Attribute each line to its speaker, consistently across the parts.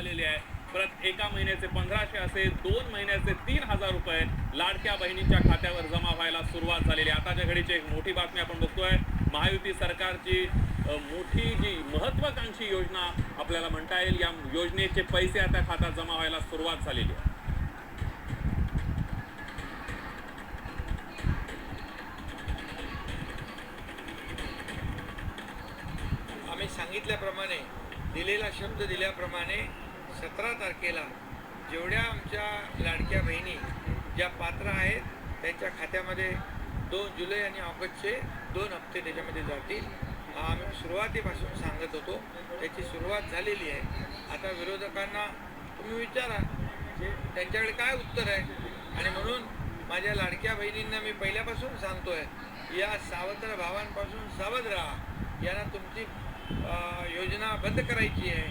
Speaker 1: झालेली आहे। परत एका महिन्याचे 1500 असेल, 2 महिन्याचे 3000 रुपये लाडक्या बहिणींच्या खात्यावर जमा व्हायला सुरुवात झालेली आहे। आताच्या घडीची एक मोठी बातमी आपण बघतोय, महायुती सरकारची मोठी जी महत्त्वाकांक्षी योजना आपल्याला म्हणता येईल, या योजनेचे पैसे आता खात्यात जमा व्हायला सुरुवात झालेली आहे।
Speaker 2: आम्ही सांगितल्याप्रमाणे, दिलेला शब्द दिल्याप्रमाणे 17 तारखेला जेवढ्या आमच्या लाडक्या बहिणी ज्या पात्र आहेत त्यांच्या खात्यामध्ये 2 जुलै आणि ऑगस्टचे 2 हप्ते त्याच्यामध्ये जातील। आम्ही सुरुवातीपासून सांगत होतो, त्याची सुरुवात झालेली आहे। आता विरोधकांना तुम्ही विचारा त्यांच्याकडे काय उत्तर आहे। आणि म्हणून माझ्या लाडक्या बहिणींना मी पहिल्यापासून सांगतोय, या सावत्र भावांपासून सावध राहा। यांना तुमची योजना बंद करायची आहे,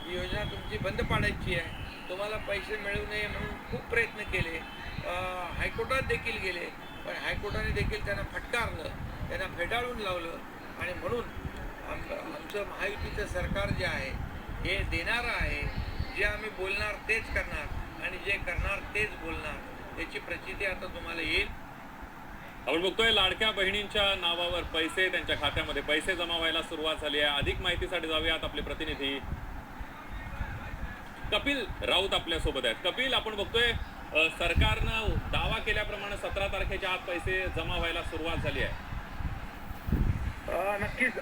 Speaker 2: ही योजना तुमची बंद पाडायची आहे। तुम्हाला पैसे मिळू नये म्हणून खूप प्रयत्न केले, हायकोर्टात देखील गेले, पण हायकोर्टाने देखील त्यांना फटकारलं, त्यांना फेटाळून लावलं। आणि म्हणून आमचं महायुतीचं सरकार जे आहे हे देणारं आहे, जे आम्ही बोलणार तेच करणार आणि जे करणार तेच बोलणार, याची प्रचिती आता तुम्हाला येईल।
Speaker 1: आपण बघतोय लाडक्या बहिणींच्या नावावर पैसे, त्यांच्या खात्यामध्ये पैसे जमा व्हायला सुरुवात झाली आहे। अधिक माहितीसाठी जाऊयात, आपले प्रतिनिधी कपिल राऊत आपल्या सोबत आहेत। कपिल, आपण बघतोय सरकारनं दावा केल्याप्रमाणे 17 तारखेच्या आत पैसे जमा व्हायला सुरुवात झाली आहे।
Speaker 3: नक्कीच